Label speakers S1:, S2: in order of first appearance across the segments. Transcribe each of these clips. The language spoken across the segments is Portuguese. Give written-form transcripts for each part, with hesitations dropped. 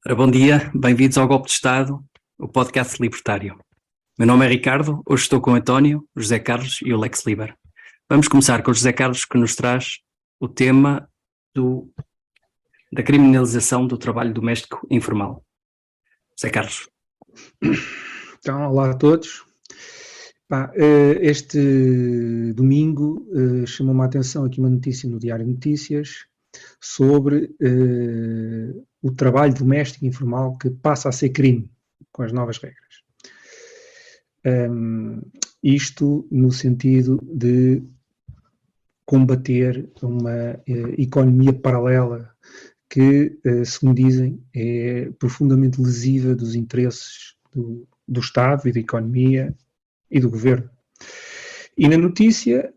S1: Ora, bom dia, bem-vindos ao Golpe de Estado, o podcast libertário. Meu nome é Ricardo, hoje estou com o António, o José Carlos e o Lex Liber. Vamos começar com o José Carlos, que nos traz o tema da criminalização do trabalho doméstico informal. José Carlos.
S2: Então, olá a todos. Este domingo chamou-me a atenção aqui uma notícia no Diário de Notícias sobre o trabalho doméstico informal que passa a ser crime com as novas regras. Isto no sentido de combater uma economia paralela que, segundo dizem, é profundamente lesiva dos interesses do Estado e da economia e do governo. E na notícia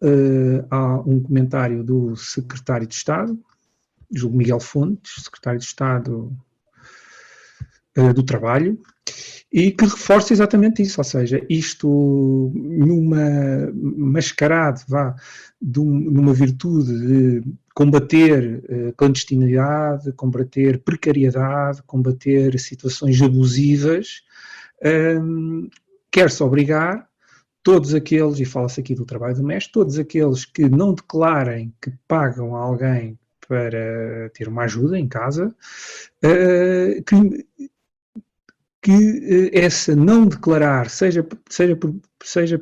S2: há um comentário do secretário de Estado, João Miguel Fontes, secretário de Estado do Trabalho, e que reforça exatamente isso, ou seja, isto numa mascarado, numa virtude de combater clandestinidade, combater precariedade, combater situações abusivas, quer-se obrigar todos aqueles, e fala-se aqui do trabalho doméstico, todos aqueles que não declarem que pagam a alguém para ter uma ajuda em casa, que essa não declarar, seja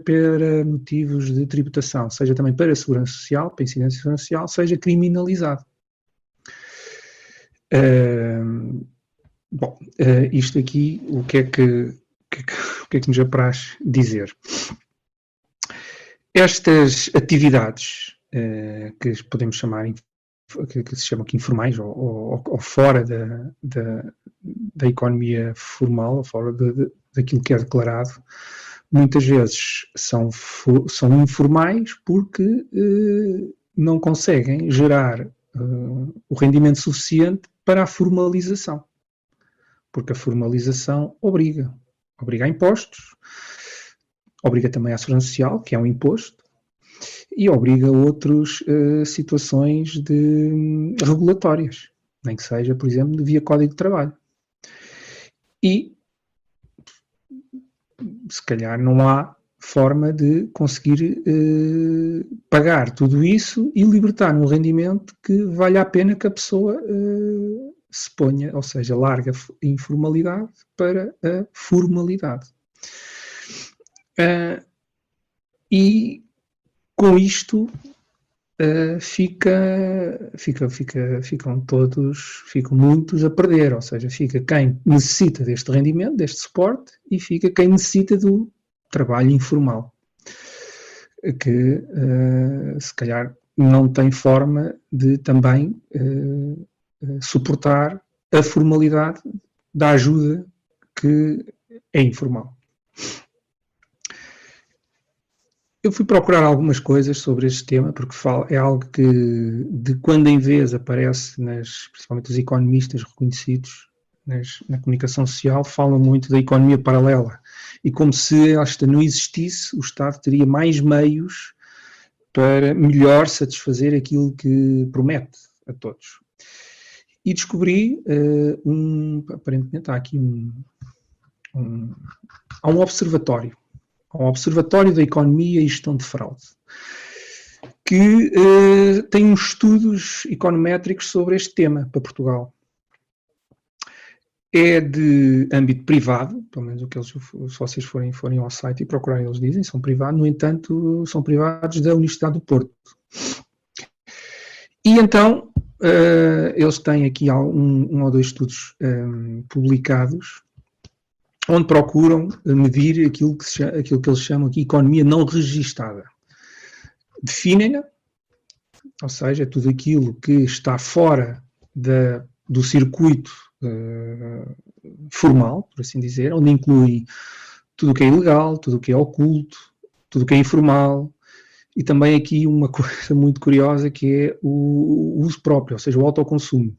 S2: para motivos de tributação, seja também para a segurança social, para a incidência segurança social, seja criminalizado. Isto aqui, o que é que nos apraz dizer? Estas atividades que podemos chamar, que se chamam aqui informais, ou fora da economia formal, ou fora daquilo que é declarado, muitas vezes são informais porque não conseguem gerar o rendimento suficiente para a formalização. Porque a formalização obriga a impostos, obriga também à segurança social, que é um imposto, e obriga a outras situações regulatórias, nem que seja, por exemplo, via Código de Trabalho. E, se calhar, não há forma de conseguir pagar tudo isso e libertar um rendimento que valha a pena que a pessoa se ponha, ou seja, larga a informalidade para a formalidade. E com isto ficam muitos a perder, ou seja, fica quem necessita deste rendimento, deste suporte, e fica quem necessita do trabalho informal, que se calhar não tem forma de também suportar a formalidade da ajuda que é informal. Eu fui procurar algumas coisas sobre este tema, porque é algo que de quando em vez aparece, principalmente os economistas reconhecidos na comunicação social, falam muito da economia paralela. E como se esta não existisse, o Estado teria mais meios para melhor satisfazer aquilo que promete a todos. E descobri, aparentemente há aqui há um observatório da Economia e Gestão de Fraude, que tem uns estudos econométricos sobre este tema para Portugal. É de âmbito privado, pelo menos o que eles, se vocês forem ao site e procurarem, eles dizem, são privados, no entanto, são privados da Universidade do Porto. E então, eles têm aqui um ou dois estudos publicados, onde procuram medir aquilo que eles chamam aqui economia não registada. Definem-na, ou seja, tudo aquilo que está fora do circuito formal, por assim dizer, onde inclui tudo o que é ilegal, tudo o que é oculto, tudo o que é informal, e também aqui uma coisa muito curiosa que é o uso próprio, ou seja, o autoconsumo.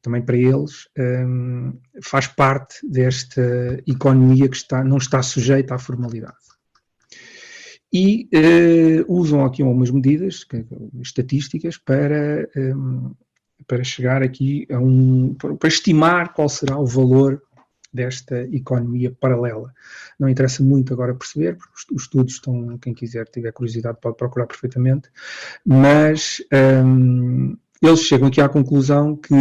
S2: Também para eles faz parte desta economia que não está sujeita à formalidade. E usam aqui algumas medidas estatísticas para para chegar aqui para estimar qual será o valor desta economia paralela. Não interessa muito agora perceber, porque os estudos estão, quem quiser, tiver curiosidade, pode procurar perfeitamente, mas eles chegam aqui à conclusão que,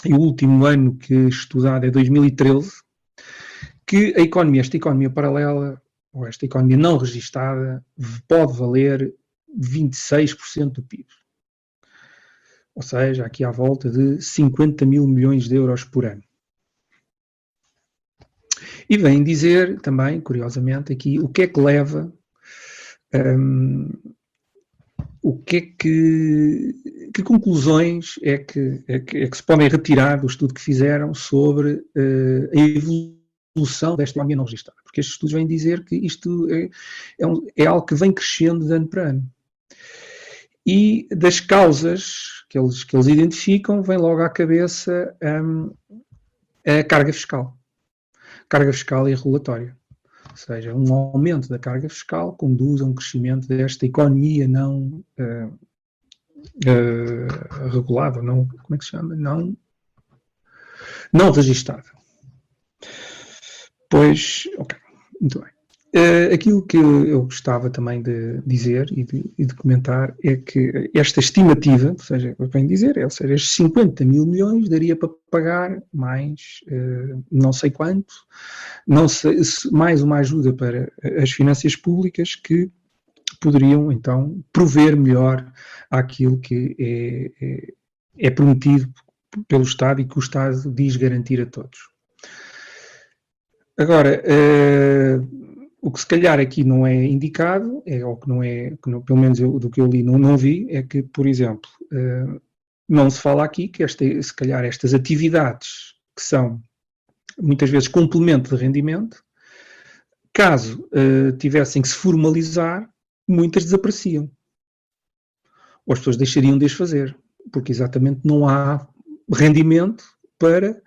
S2: e o último ano que estudado é 2013, que esta economia paralela, ou esta economia não registada, pode valer 26% do PIB. Ou seja, aqui à volta de 50 mil milhões de euros por ano. E vem dizer também, curiosamente, aqui o que é que leva, que conclusões é que se podem retirar do estudo que fizeram sobre a evolução desta economia não registada. Porque estes estudos vêm dizer que isto é algo que vem crescendo de ano para ano. E das causas que eles identificam, vem logo à cabeça a carga fiscal. Carga fiscal e regulatória. Ou seja, um aumento da carga fiscal conduz a um crescimento desta economia não regulada, não, como é que se chama? Não registada. Pois, ok, muito bem. Aquilo que eu gostava também de dizer e de comentar é que esta estimativa, ou seja, vem dizer, estes 50 mil milhões daria para pagar mais não sei quanto, mais uma ajuda para as finanças públicas que poderiam então prover melhor àquilo que é prometido pelo Estado e que o Estado diz garantir a todos. Agora, o que se calhar aqui não é indicado, ou que não é, pelo menos do que eu li não vi, é que, por exemplo, não se fala aqui que se calhar estas atividades que são muitas vezes complemento de rendimento, caso tivessem que se formalizar, muitas desapareciam. Ou as pessoas deixariam de as fazer, porque exatamente não há rendimento para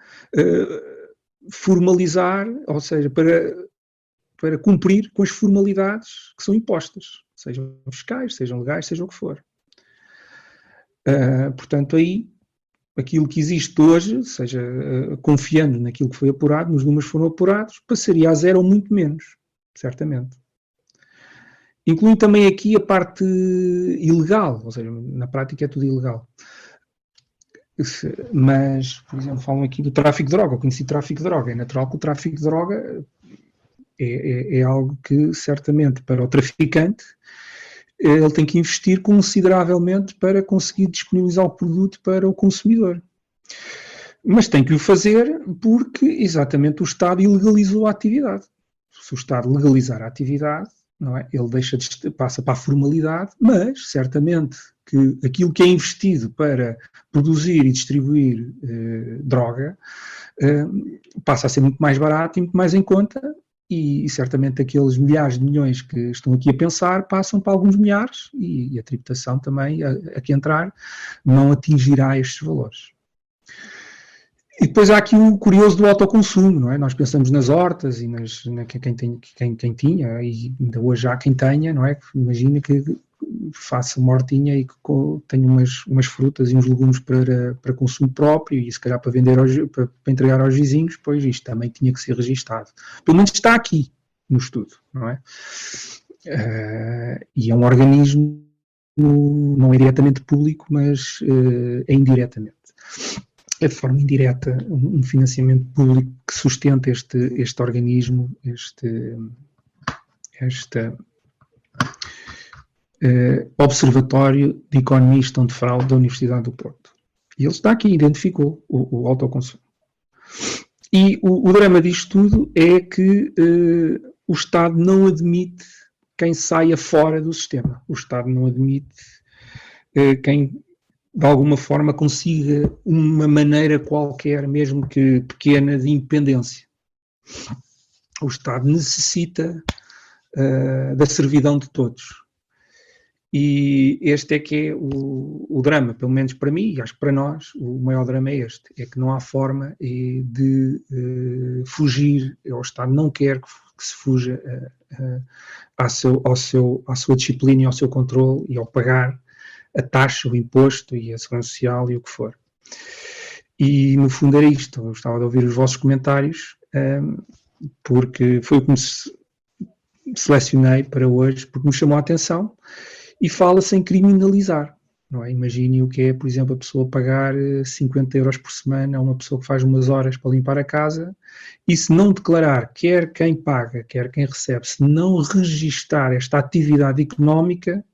S2: formalizar, ou seja, para cumprir com as formalidades que são impostas, sejam fiscais, sejam legais, seja o que for. Portanto, aí, aquilo que existe hoje, seja confiando naquilo que foi apurado, nos números que foram apurados, passaria a zero ou muito menos, certamente. Inclui também aqui a parte ilegal, ou seja, na prática é tudo ilegal. Mas, por exemplo, falam aqui do tráfico de droga, o conhecido tráfico de droga. É natural que o tráfico de droga é algo que, certamente, para o traficante, ele tem que investir consideravelmente para conseguir disponibilizar o produto para o consumidor. Mas tem que o fazer porque, exatamente, o Estado ilegalizou a atividade. Se o Estado legalizar a atividade, não é? Ele passa para a formalidade, mas, certamente, que aquilo que é investido para produzir e distribuir droga passa a ser muito mais barato e muito mais em conta, e certamente aqueles milhares de milhões que estão aqui a pensar passam para alguns milhares, e a tributação também, a que entrar, não atingirá estes valores. E depois há aqui o curioso do autoconsumo, não é? Nós pensamos nas hortas e quem tinha, e ainda hoje há quem tenha, não é? Imagina que faça uma hortinha e que tenha umas frutas e uns legumes para consumo próprio e se calhar para vender, para entregar aos vizinhos, pois isto também tinha que ser registado. Pelo menos está aqui no estudo, não é? E é um organismo não é diretamente público, mas é indiretamente. É de forma indireta um financiamento público que sustenta este organismo, este Observatório de Economia e Gestão de Fraude da Universidade do Porto. E ele está aqui, identificou o autoconsumo. E o drama disto tudo é que o Estado não admite quem saia fora do sistema. O Estado não admite quem de alguma forma consiga uma maneira qualquer, mesmo que pequena, de independência. O Estado necessita da servidão de todos. E este é que é o drama, pelo menos para mim, e acho que para nós, o maior drama é este, é que não há forma de fugir, o Estado não quer que se fuja à sua disciplina e ao seu controle e ao pagar a taxa, o imposto e a segurança social e o que for. E, no fundo, era isto. Eu gostava de ouvir os vossos comentários, porque foi o que me selecionei para hoje, porque me chamou a atenção e fala-se em criminalizar. Não é? Imagine o que é, por exemplo, a pessoa pagar 50 euros por semana a uma pessoa que faz umas horas para limpar a casa e se não declarar, quer quem paga, quer quem recebe, se não registar esta atividade económica,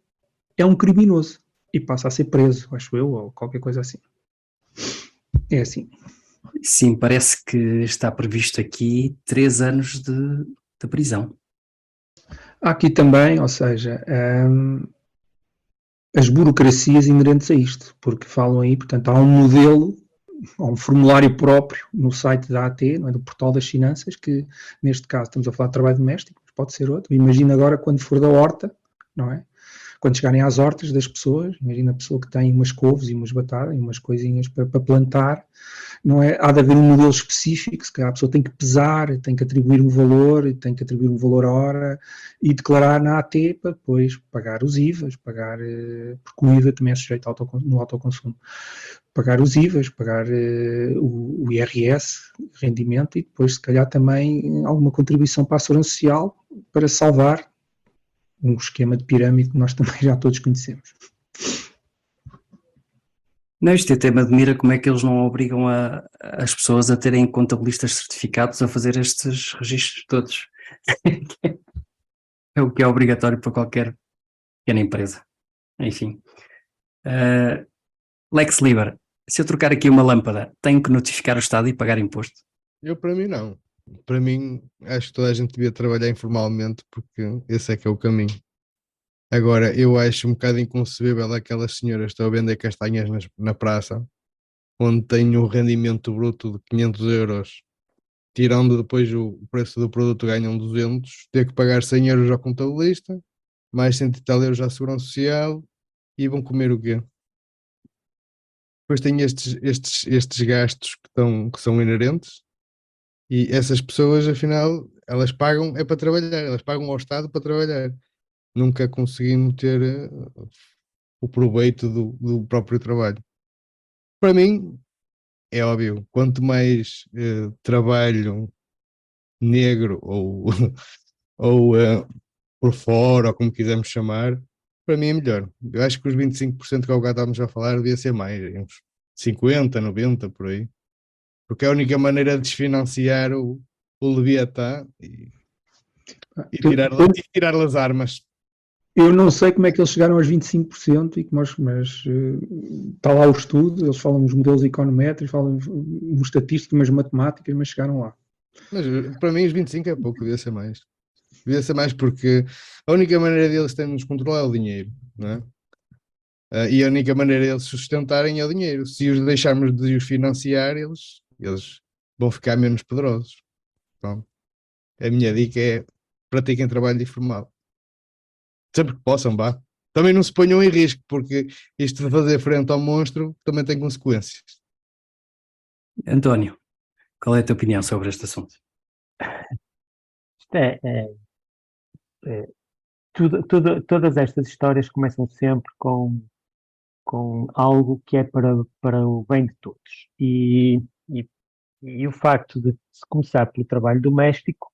S2: é um criminoso e passa a ser preso, acho eu, ou qualquer coisa assim. É assim.
S1: Sim, parece que está previsto aqui 3 anos de prisão.
S2: Há aqui também, ou seja, as burocracias inerentes a isto, porque falam aí, portanto, há um modelo, há um formulário próprio no site da AT, não é, do Portal das Finanças, que neste caso estamos a falar de trabalho doméstico, mas pode ser outro. Imagina agora quando for da horta, não é? Quando chegarem às hortas das pessoas, imagina a pessoa que tem umas couves e umas batatas e umas coisinhas para plantar, não é? Há de haver um modelo específico, se calhar a pessoa tem que pesar, tem que atribuir um valor, tem que atribuir um valor à hora e declarar na AT para depois pagar os IVAs, pagar, porque o IVA também é sujeito no autoconsumo, pagar os IVAs, pagar o IRS, rendimento e depois se calhar também alguma contribuição para a segurança social para salvar um esquema de pirâmide que nós também já todos conhecemos.
S1: Não, isto até me admira como é que eles não obrigam as pessoas a terem contabilistas certificados a fazer estes registros todos. É o que é obrigatório para qualquer pequena empresa. Enfim. Lex Liber, se eu trocar aqui uma lâmpada, tenho que notificar o Estado e pagar imposto?
S3: Eu, para mim, não. Para mim, acho que toda a gente devia trabalhar informalmente, porque esse é que é o caminho. Agora, eu acho um bocado inconcebível aquelas senhoras que estão a vender castanhas na praça, onde têm um rendimento bruto de 500 euros, tirando depois o preço do produto, ganham 200, ter que pagar 100 euros ao contabilista, mais 100 e tal euros à segurança social, e vão comer o quê? Depois tem estes gastos que são inerentes, e essas pessoas, afinal, elas pagam é para trabalhar, elas pagam ao Estado para trabalhar, nunca conseguindo ter o proveito do próprio trabalho. Para mim, é óbvio, quanto mais trabalho negro ou, ou por fora, ou como quisermos chamar, para mim é melhor. Eu acho que os 25% que ao bocado estávamos a falar devia ser mais, uns 50, 90 por aí. Porque é a única maneira de desfinanciar o Leviatã e tirar as armas.
S2: Eu não sei como é que eles chegaram aos 25%, mas está lá o estudo, eles falam nos modelos econométricos, falam nos estatísticos, umas matemáticas, mas chegaram lá.
S3: Mas para mim os 25 é pouco, devia ser mais. Devia ser mais porque a única maneira deles terem nos controlar é o dinheiro, não é? E a única maneira deles sustentarem é o dinheiro. Se os deixarmos de os financiar, eles vão ficar menos poderosos. Então, a minha dica é pratiquem trabalho informal. Sempre que possam, vá. Também não se ponham em risco, porque isto de fazer frente ao monstro também tem consequências.
S1: António, qual é a tua opinião sobre este assunto?
S4: Todas estas histórias começam sempre com algo que é para o bem de todos. E o facto de se começar pelo trabalho doméstico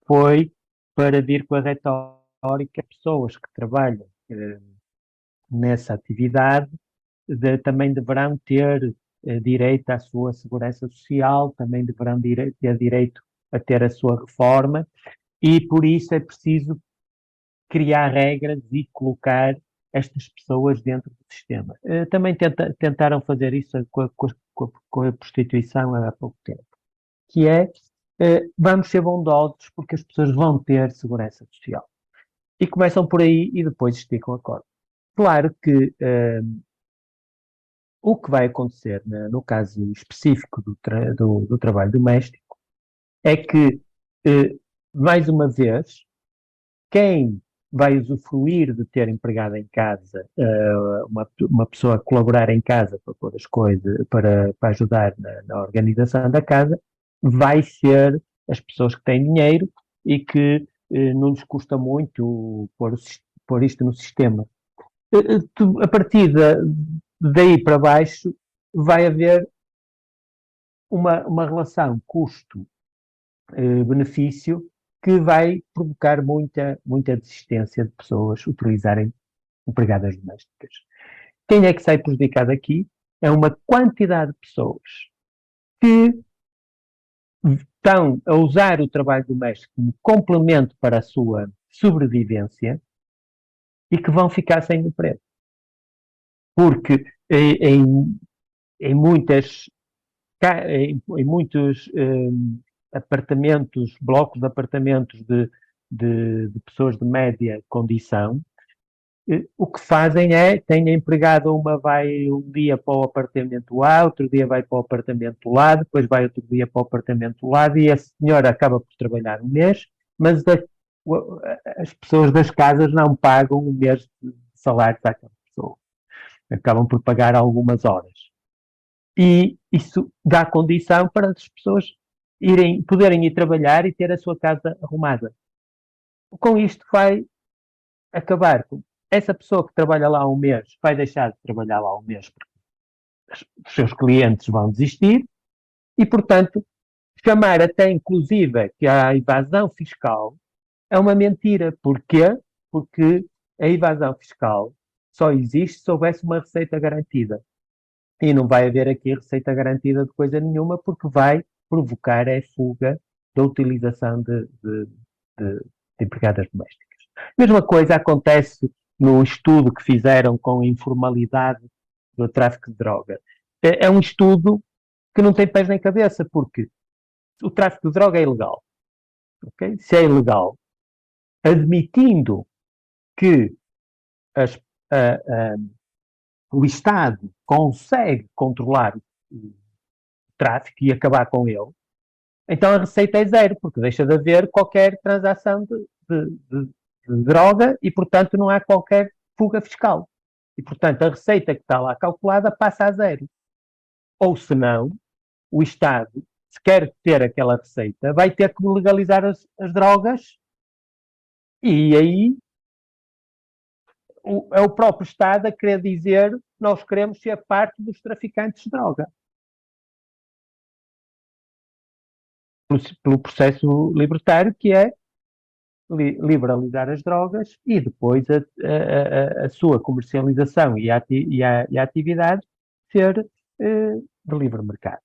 S4: foi para vir com a retórica pessoas que trabalham nessa atividade também deverão ter direito à sua segurança social, também deverão ter direito a ter a sua reforma, e por isso é preciso criar regras e colocar estas pessoas dentro do sistema. Também tentaram fazer isso com a prostituição há pouco tempo, que é vamos ser bondosos porque as pessoas vão ter segurança social. E começam por aí e depois esticam a corda. Claro que o que vai acontecer no caso específico do trabalho doméstico é que, mais uma vez, quem vai usufruir de ter empregado em casa, uma pessoa a colaborar em casa para pôr as coisas, para ajudar na organização da casa, vai ser as pessoas que têm dinheiro e que não lhes custa muito pôr isto no sistema. A partir daí para baixo, vai haver uma relação custo-benefício que vai provocar muita desistência de pessoas utilizarem empregadas domésticas. Quem é que sai prejudicado aqui? É uma quantidade de pessoas que estão a usar o trabalho doméstico como complemento para a sua sobrevivência e que vão ficar sem emprego. Porque em muitos apartamentos, blocos de apartamentos de pessoas de média condição, o que fazem é, tem a empregada, uma vai um dia para o apartamento A, outro dia vai para o apartamento lá, depois vai outro dia para o apartamento lá, e a senhora acaba por trabalhar um mês, mas as pessoas das casas não pagam um mês de salário para aquela pessoa. Acabam por pagar algumas horas. E isso dá condição para as pessoas poderem ir trabalhar e ter a sua casa arrumada. Com isto vai acabar com essa pessoa que trabalha lá um mês, vai deixar de trabalhar lá um mês porque os seus clientes vão desistir e, portanto, chamar até inclusive que a evasão fiscal é uma mentira. Porquê? Porque a evasão fiscal só existe se houvesse uma receita garantida. E não vai haver aqui receita garantida de coisa nenhuma, porque vai provocar a fuga da utilização de empregadas domésticas. Mesma coisa acontece no estudo que fizeram com a informalidade do tráfico de droga. É um estudo que não tem pés nem cabeça, porque o tráfico de droga é ilegal. Okay? Se é ilegal, admitindo que o Estado consegue controlar o tráfico e acabar com ele, então a receita é zero, porque deixa de haver qualquer transação de droga e, portanto, não há qualquer fuga fiscal. E, portanto, a receita que está lá calculada passa a zero. Ou, se não, o Estado, se quer ter aquela receita, vai ter que legalizar as drogas e aí é o próprio Estado a querer dizer: nós queremos ser parte dos traficantes de droga. Pelo processo libertário, que é liberalizar as drogas e depois a sua comercialização e a atividade ser de livre mercado.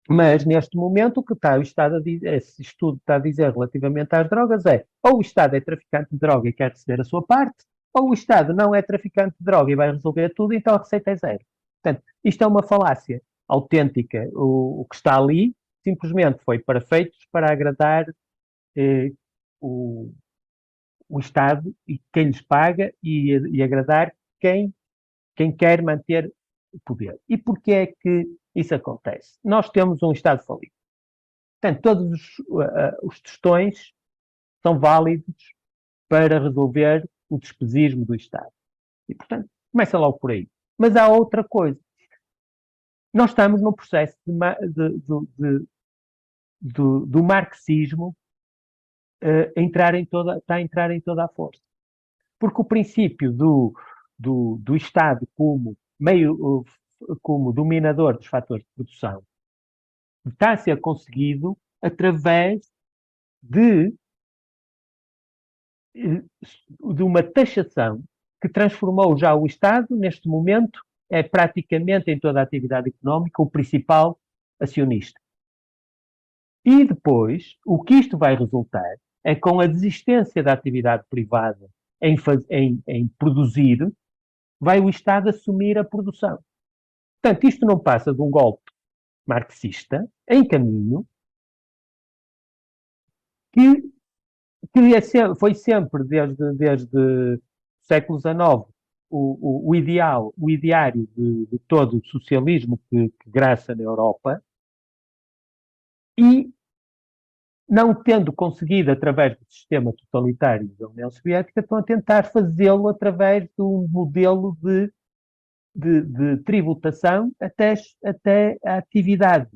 S4: Mas, neste momento, o que está o Estado a dizer, esse estudo está a dizer relativamente às drogas é: ou o Estado é traficante de droga e quer receber a sua parte, ou o Estado não é traficante de droga e vai resolver tudo, então a receita é zero. Portanto, isto é uma falácia autêntica. O que está ali simplesmente foi feitos para agradar o Estado e quem lhes paga e agradar quem quer manter o poder. E porquê é que isso acontece? Nós temos um Estado falido. Portanto, todos os tostões são válidos para resolver o despesismo do Estado. E, portanto, começa logo por aí. Mas há outra coisa. Nós estamos num processo do marxismo está a entrar em toda a força. Porque o princípio do Estado como dominador dos fatores de produção está a ser conseguido através de uma taxação que transformou já o Estado, neste momento, é praticamente em toda a atividade económica o principal acionista. E depois, o que isto vai resultar é, com a desistência da atividade privada em produzir, vai o Estado assumir a produção. Portanto, isto não passa de um golpe marxista em caminho que foi sempre, desde o século XIX, o ideário de todo o socialismo que graça na Europa, e não tendo conseguido através do sistema totalitário da União Soviética, estão a tentar fazê-lo através de um modelo de tributação até a atividade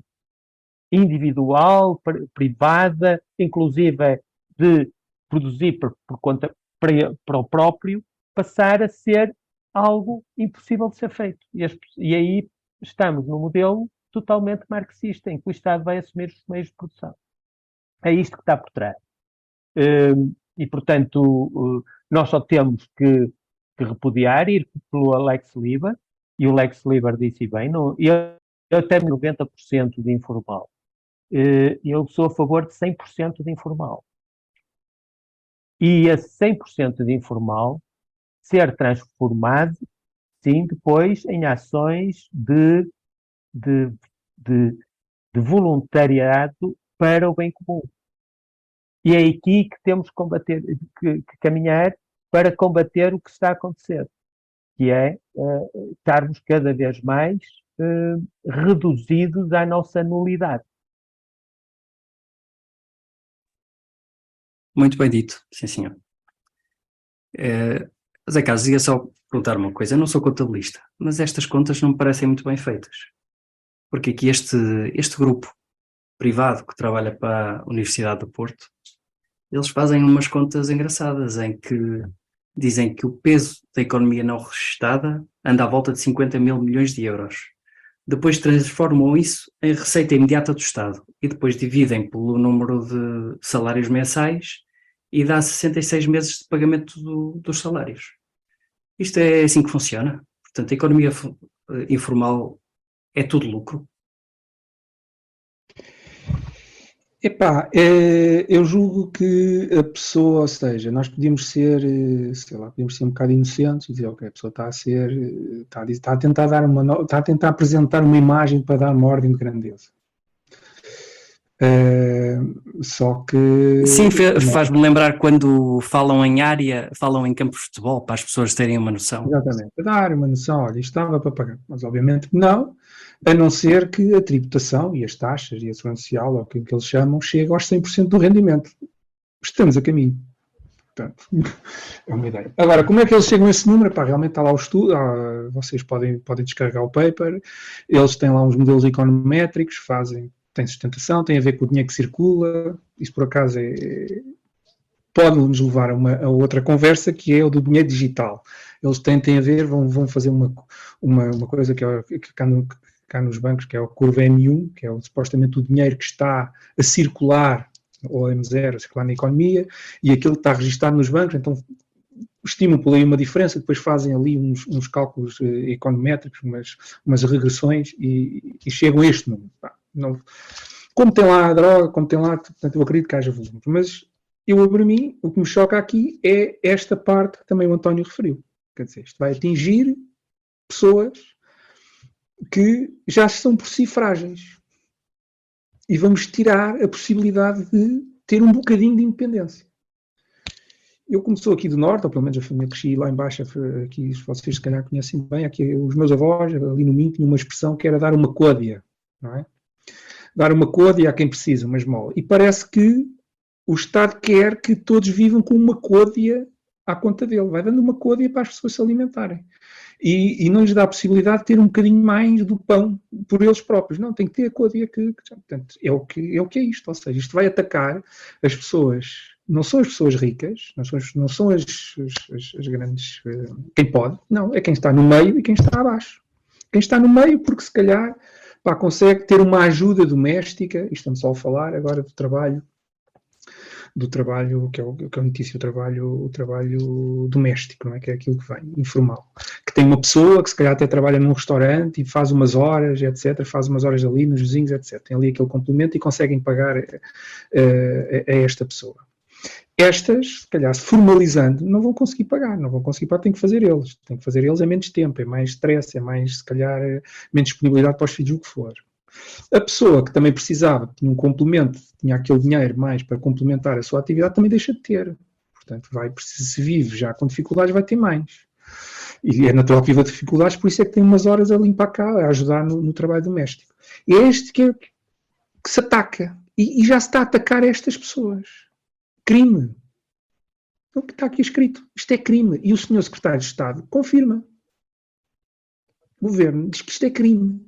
S4: individual, privada, inclusive de produzir por conta para o próprio, passar a ser algo impossível de ser feito. E aí estamos num modelo totalmente marxista, em que o Estado vai assumir os meios de produção. É isto que está por trás. E, portanto, nós só temos que repudiar, ir pelo Lex Liber, e o Lex Liber disse bem, eu tenho 90% de informal. Eu sou a favor de 100% de informal. E esse 100% de informal ser transformado, sim, depois em ações de voluntariado para o bem comum. E é aqui que temos que caminhar para combater o que está a acontecer, que é estarmos cada vez mais reduzidos à nossa nulidade.
S1: Muito bem dito, sim senhor. Zé Carlos, ia só perguntar uma coisa, eu não sou contabilista, mas estas contas não me parecem muito bem feitas, porque aqui este grupo privado que trabalha para a Universidade do Porto, eles fazem umas contas engraçadas em que dizem que o peso da economia não registada anda à volta de 50 mil milhões de euros. Depois transformam isso em receita imediata do Estado e depois dividem pelo número de salários mensais e dá 66 meses de pagamento dos salários. Isto é assim que funciona. Portanto, a economia informal é tudo lucro.
S2: Epá, eu julgo que a pessoa, ou seja, nós podíamos ser, sei lá, podíamos ser um bocado inocentes e dizer, ok, a pessoa está a tentar está a tentar apresentar uma imagem para dar uma ordem de grandeza. Só que...
S1: Sim, faz-me lembrar quando falam em área, falam em campos de futebol, para as pessoas terem uma noção.
S2: Exatamente, para dar uma noção, olha, isto estava para pagar, mas obviamente não, a não ser que a tributação e as taxas e a segurança social, ou aquilo que eles chamam, chegue aos 100% do rendimento. Estamos a caminho. Portanto, é uma ideia. Agora, como é que eles chegam a esse número? Pá, realmente está lá o estudo, vocês podem descarregar o paper, eles têm lá uns modelos econométricos, tem sustentação, tem a ver com o dinheiro que circula, isso por acaso pode-nos levar a outra conversa, que é o do dinheiro digital. Eles têm a ver, vão fazer uma coisa que cá nos bancos, que é a curva M1, que é supostamente o dinheiro que está a circular, ou M0, a circular na economia, e aquilo que está registado nos bancos, então estimam por aí uma diferença, depois fazem ali uns cálculos econométricos, umas regressões, e chegam a este número. Não, como tem lá a droga, como tem lá, portanto, eu acredito que haja volumes, mas para mim, o que me choca aqui é esta parte que também o António referiu. Quer dizer, isto vai atingir pessoas que já são por si frágeis. E vamos tirar a possibilidade de ter um bocadinho de independência. Eu, como sou aqui do Norte, ou pelo menos a família que cresci lá embaixo, aqui vocês se calhar conhecem bem, aqui os meus avós, ali no Minho, tinham uma expressão que era dar uma côdea, não é? Dar uma côdea a quem precisa, uma esmola. E parece que o Estado quer que todos vivam com uma côdea à conta dele. Vai dando uma côdea para as pessoas se alimentarem. E não lhes dá a possibilidade de ter um bocadinho mais do pão por eles próprios. Não, tem que ter a côdea portanto, é o que é isto. Ou seja, isto vai atacar as pessoas, não são as pessoas ricas, não são as grandes, quem pode, não, é quem está no meio e quem está abaixo. Quem está no meio porque se calhar consegue ter uma ajuda doméstica, estamos só a falar agora do trabalho, que é a notícia, o trabalho doméstico, não é? Que é aquilo que vem, informal. Que tem uma pessoa que se calhar até trabalha num restaurante e faz umas horas, etc., faz umas horas ali nos vizinhos, etc. Tem ali aquele complemento e conseguem pagar a esta pessoa. Estas, se calhar, se formalizando, não vão conseguir pagar, têm que fazer eles é menos tempo, é mais stress, é mais, se calhar, menos disponibilidade para os filhos, o que for. A pessoa que também precisava, tinha um complemento, tinha aquele dinheiro mais para complementar a sua atividade, também deixa de ter. Portanto, se vive já com dificuldades, vai ter mais. E é natural que viva dificuldades, por isso é que tem umas horas a limpar cá, a ajudar no trabalho doméstico. E é este que se ataca. E já se está a atacar estas pessoas. Crime. O que está aqui escrito. Isto é crime. E o senhor secretário de Estado confirma. O governo diz que isto é crime.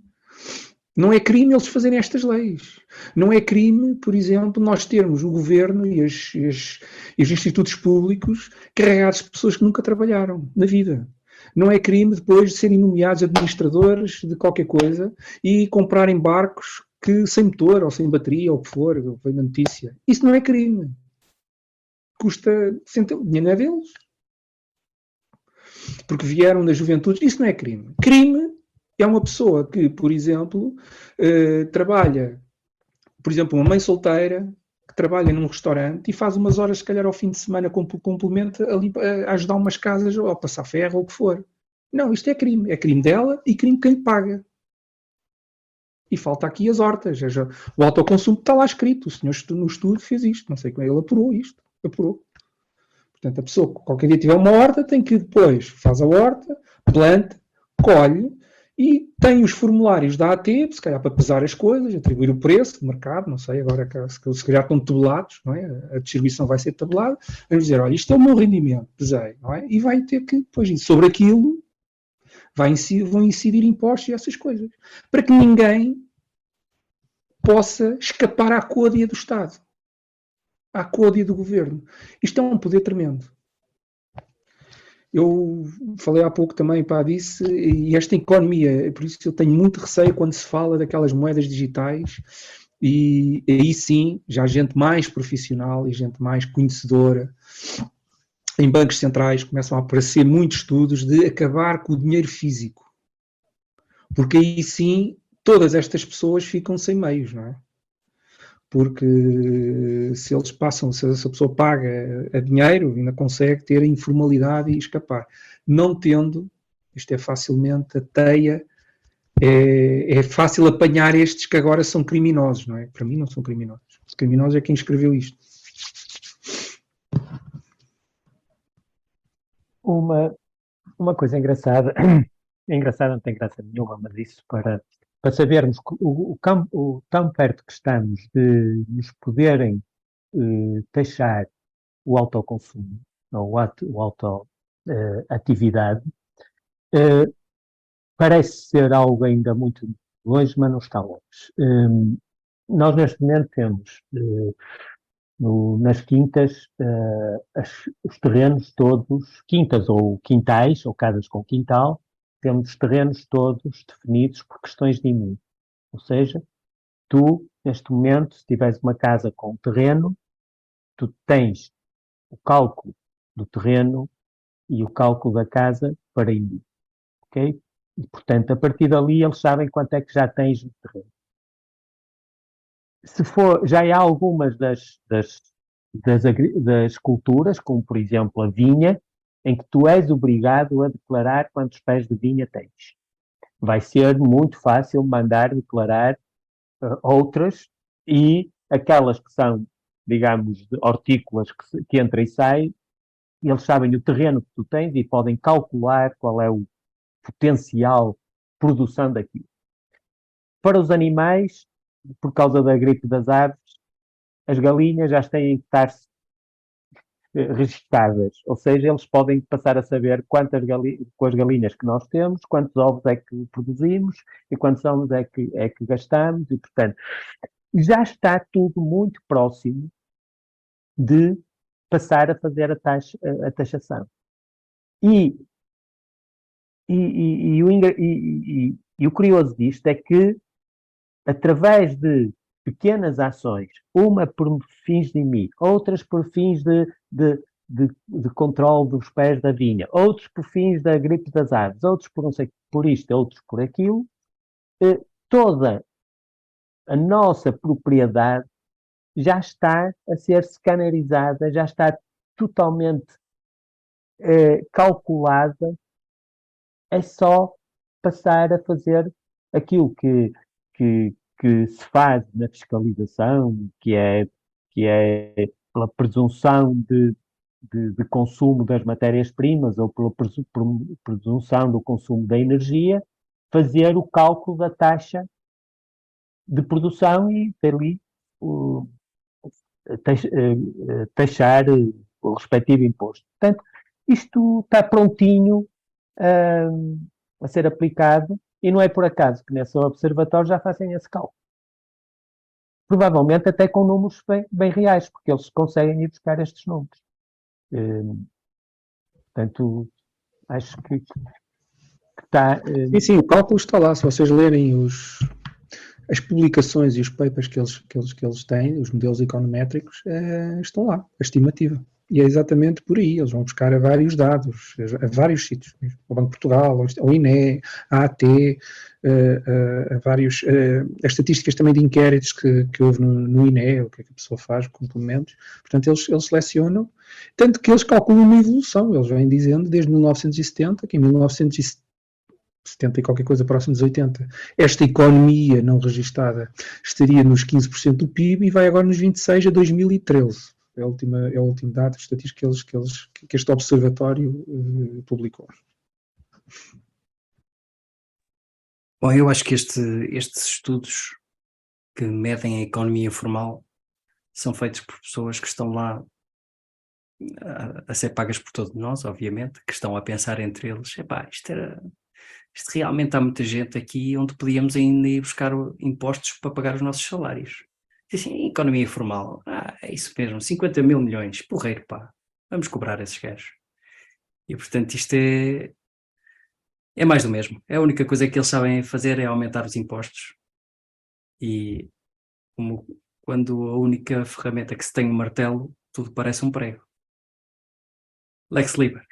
S2: Não é crime eles fazerem estas leis. Não é crime, por exemplo, nós termos o governo e os institutos públicos carregados de pessoas que nunca trabalharam na vida. Não é crime depois de serem nomeados administradores de qualquer coisa e comprarem barcos que sem motor ou sem bateria ou o que for, vem na notícia. Isso não é crime. Custa, o dinheiro não é deles. Porque vieram da juventude. Isso não é crime. Crime é uma pessoa que, por exemplo, trabalha, por exemplo, uma mãe solteira que trabalha num restaurante e faz umas horas, se calhar, ao fim de semana, complementa ali a ajudar umas casas ou a passar ferro ou o que for. Não, isto é crime. É crime dela e crime de quem lhe paga. E falta aqui as hortas. O autoconsumo está lá escrito. O senhor no estudo fez isto. Não sei como ele apurou isto. Apurou. Portanto, a pessoa que qualquer dia tiver uma horta tem que depois faz a horta, planta, colhe e tem os formulários da AT, se calhar para pesar as coisas, atribuir o preço do mercado, não sei, agora se calhar estão tabulados, não é? A distribuição vai ser tabulada, vamos dizer, olha, isto é o meu rendimento, pesei, não é? E vai ter que, depois, sobre aquilo, vão incidir impostos e essas coisas, para que ninguém possa escapar à côdea do Estado, à côdea do governo. Isto é um poder tremendo. Eu falei há pouco também, disso, e esta economia, por isso eu tenho muito receio quando se fala daquelas moedas digitais, e aí sim, já gente mais profissional e gente mais conhecedora, em bancos centrais começam a aparecer muitos estudos de acabar com o dinheiro físico. Porque aí sim, todas estas pessoas ficam sem meios, não é? Porque se eles passam, se a pessoa paga a dinheiro, ainda consegue ter a informalidade e escapar. Não tendo, isto é facilmente a teia, é fácil apanhar estes que agora são criminosos, não é? Para mim não são criminosos. Os criminosos é quem escreveu isto.
S4: Uma coisa engraçada, engraçada não tem graça nenhuma, mas isso para sabermos o tão perto que estamos de nos poderem taxar o autoconsumo, ou o auto-atividade, parece ser algo ainda muito longe, mas não está longe. Nós neste momento temos nas quintas os terrenos todos, quintas ou quintais, ou casas com quintal, temos os terrenos todos definidos por questões de IMI. Ou seja, tu, neste momento, se tiveres uma casa com terreno, tu tens o cálculo do terreno e o cálculo da casa para IMI. Ok? E, portanto, a partir dali, eles sabem quanto é que já tens no terreno. Se for, já há algumas das culturas, como, por exemplo, a vinha, em que tu és obrigado a declarar quantos pés de vinha tens. Vai ser muito fácil mandar declarar outras, e aquelas que são, digamos, hortícolas que entra e sai, eles sabem o terreno que tu tens e podem calcular qual é o potencial produção daquilo. Para os animais, por causa da gripe das aves, as galinhas já têm que estar registadas, ou seja, eles podem passar a saber com as galinhas que nós temos, quantos ovos é que produzimos e quantos ovos é que gastamos, e portanto já está tudo muito próximo de passar a fazer a taxação. E o curioso disto é que, através de pequenas ações, uma por fins de IMI, outras por fins de controle dos pés da vinha, outros por fins da gripe das aves, outros por não sei, por isto, outros por aquilo, toda a nossa propriedade já está a ser scannerizada, já está totalmente calculada. É só passar a fazer aquilo que se faz na fiscalização, que é pela presunção de consumo das matérias-primas ou pela presunção do consumo da energia, fazer o cálculo da taxa de produção e dali taxar o respectivo imposto. Portanto, isto está prontinho a ser aplicado, e não é por acaso que nesse observatório já fazem esse cálculo. Provavelmente até com números bem reais, porque eles conseguem ir buscar estes números. Portanto, acho que que está...
S2: Sim, o cálculo está lá. Se vocês lerem as publicações e os papers que eles têm, os modelos econométricos, estão lá, a estimativa. E é exatamente por aí, eles vão buscar a vários dados, a vários sítios, o Banco de Portugal, o INE, a AT, as estatísticas também de inquéritos que houve no INE, o que é que a pessoa faz, complementos. Portanto, eles selecionam, tanto que eles calculam uma evolução, eles vêm dizendo desde 1970, que em 1970 e qualquer coisa próximo dos 80, esta economia não registada estaria nos 15% do PIB e vai agora nos 26% a 2013. É o último dado estatístico que este observatório publicou.
S1: Bom, eu acho que estes estudos que medem a economia informal são feitos por pessoas que estão lá a ser pagas por todos nós, obviamente, que estão a pensar entre eles, isto realmente há muita gente aqui onde podíamos ainda ir buscar impostos para pagar os nossos salários. E assim, economia informal, é isso mesmo, 50 mil milhões, porreiro, pá, vamos cobrar esses gajos. E portanto isto é mais do mesmo. A única coisa que eles sabem fazer é aumentar os impostos. E como quando a única ferramenta que se tem um martelo, tudo parece um prego. Lex Liber.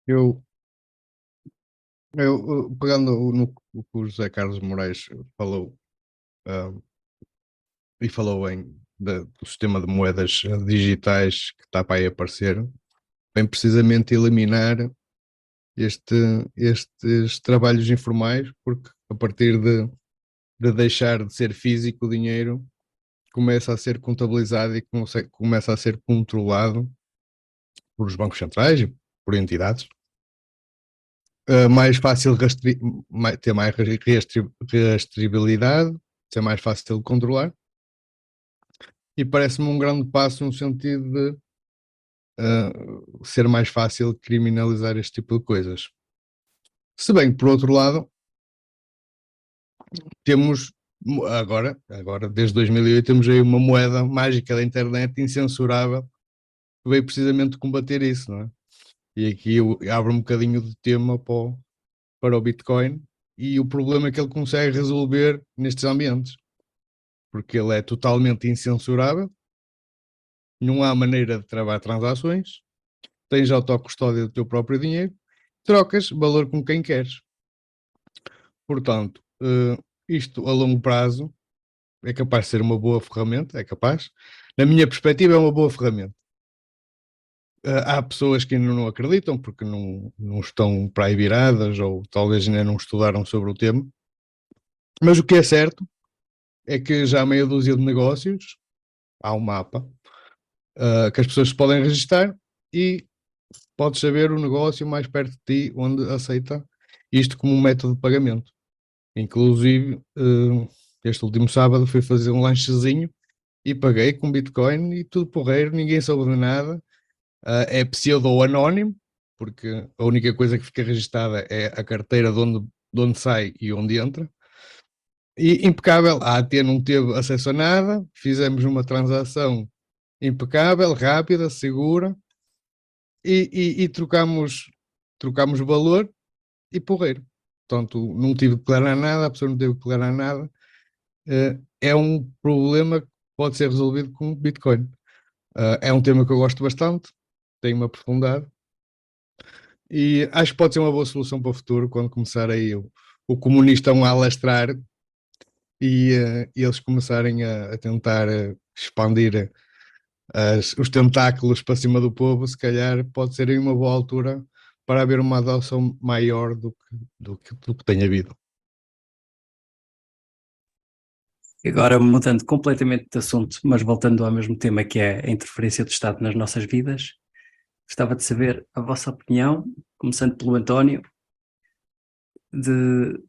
S3: Eu pegando no que o José Carlos Moraes falou, e falou do sistema de moedas digitais que está para aí aparecer, vem precisamente eliminar estes trabalhos informais, porque a partir de deixar de ser físico o dinheiro, começa a ser contabilizado e começa a ser controlado por os bancos centrais e por entidades. Mais fácil ter mais rastreabilidade, ser mais fácil de controlar, e parece-me um grande passo no sentido de ser mais fácil criminalizar este tipo de coisas. Se bem que, por outro lado, temos agora desde 2008, temos aí uma moeda mágica da internet incensurável que veio precisamente combater isso, não é? E aqui eu abro um bocadinho de tema para o Bitcoin e o problema que ele consegue resolver nestes ambientes, porque ele é totalmente incensurável, não há maneira de travar transações, tens autocustódia do teu próprio dinheiro, trocas valor com quem queres. Portanto, isto a longo prazo é capaz de ser uma boa ferramenta, é capaz. Na minha perspectiva é uma boa ferramenta. Há pessoas que ainda não acreditam porque não estão para aí viradas ou talvez ainda não estudaram sobre o tema. Mas o que é certo é que já há meia dúzia de negócios, há um mapa, que as pessoas podem registrar e podes saber o negócio mais perto de ti onde aceita isto como um método de pagamento. Inclusive, este último sábado fui fazer um lanchezinho e paguei com Bitcoin e tudo porreiro, ninguém soube de nada. É pseudo-anónimo, porque a única coisa que fica registada é a carteira de onde sai e onde entra. E impecável, a AT não teve acesso a nada, fizemos uma transação impecável, rápida, segura e trocamos valor e porreiro. Portanto, não tive que declarar nada, a pessoa não teve que declarar nada. É um problema que pode ser resolvido com Bitcoin. É um tema que eu gosto bastante, tenho-me aprofundado e acho que pode ser uma boa solução para o futuro quando começar aí o comunistão a alastrar e eles começarem a tentar expandir os tentáculos para cima do povo. Se calhar pode ser aí uma boa altura para haver uma adoção maior do que tem havido.
S1: Agora mudando completamente de assunto, mas voltando ao mesmo tema que é a interferência do Estado nas nossas vidas, gostava de saber a vossa opinião, começando pelo António,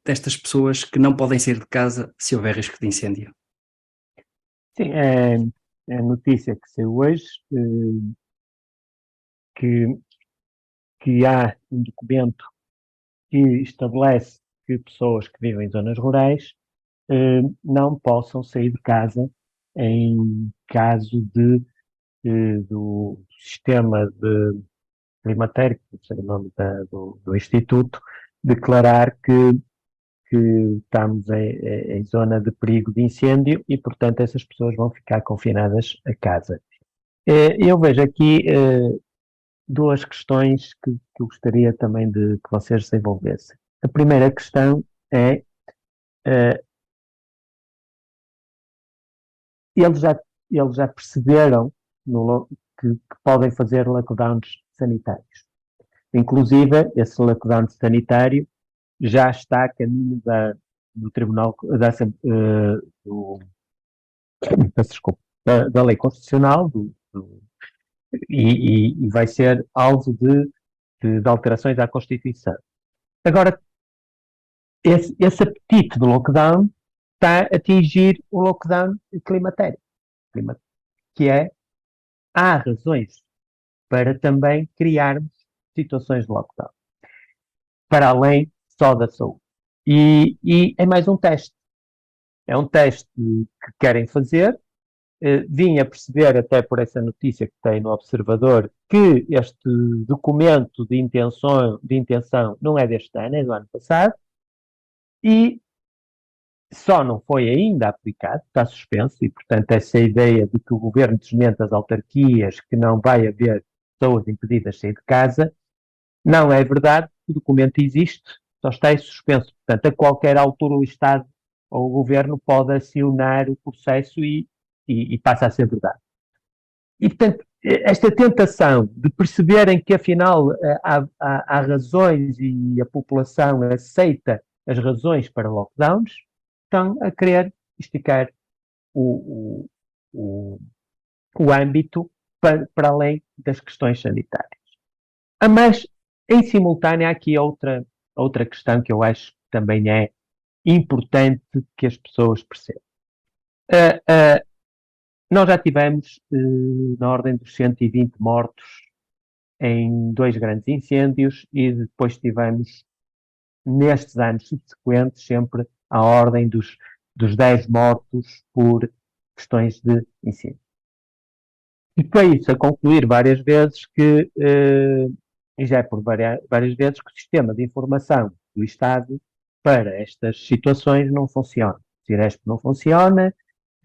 S1: destas pessoas que não podem sair de casa se houver risco de incêndio.
S4: Sim, é a notícia que saiu hoje, que há um documento que estabelece que pessoas que vivem em zonas rurais não possam sair de casa em caso do sistema Climatério, que é o nome do Instituto, declarar que estamos em zona de perigo de incêndio e, portanto, essas pessoas vão ficar confinadas a casa. Eu vejo aqui duas questões que eu gostaria também de que vocês desenvolvessem. A primeira questão é eles já perceberam que podem fazer lockdowns sanitários. Inclusive, esse lockdown sanitário já está a caminho do Tribunal peço desculpa, da Lei Constitucional e vai ser alvo de alterações à Constituição. Agora, esse apetite do lockdown está a atingir o lockdown climatério, que há razões para também criarmos situações de lockdown, para além só da saúde. E é mais um teste. É um teste que querem fazer. Vim a perceber, até por essa notícia que tem no Observador, que este documento de intenção não é deste ano, é do ano passado, e só não foi ainda aplicado, está suspenso, e portanto essa ideia de que o governo desmente as autarquias, que não vai haver pessoas impedidas de sair de casa, não é verdade, o documento existe, só está em suspenso. Portanto, a qualquer altura o Estado ou o governo pode acionar o processo e passa a ser verdade. E, portanto, esta tentação de perceberem que, afinal, há razões e a população aceita as razões para lockdowns, estão a querer esticar o âmbito para além das questões sanitárias. Mas, em simultâneo, há aqui outra questão que eu acho que também é importante que as pessoas percebam. Nós já tivemos na ordem dos 120 mortos em 2 grandes incêndios e depois tivemos, nestes anos subsequentes, sempre a ordem dos 10 mortos por questões de incêndio. E foi isso a concluir várias vezes que, e já é por várias vezes, que o sistema de informação do Estado para estas situações não funciona. O Ciresp não funciona.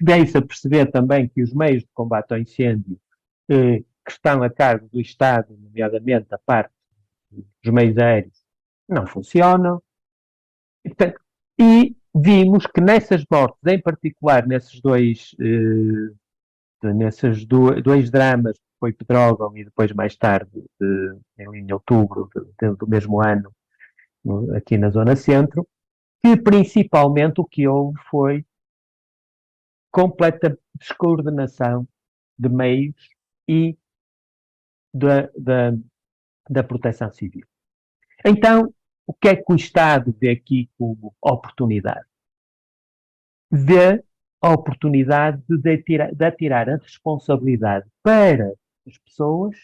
S4: Vem-se a perceber também que os meios de combate ao incêndio que estão a cargo do Estado, nomeadamente a parte dos meios aéreos, não funcionam. E vimos que nessas mortes, em particular nesses dois dramas, que foi Pedrógão e depois mais tarde, em outubro do mesmo ano, aqui na Zona Centro, que principalmente o que houve foi completa descoordenação de meios e da proteção civil. Então, o que é que o Estado vê aqui como oportunidade? Vê a oportunidade de atirar a responsabilidade para as pessoas,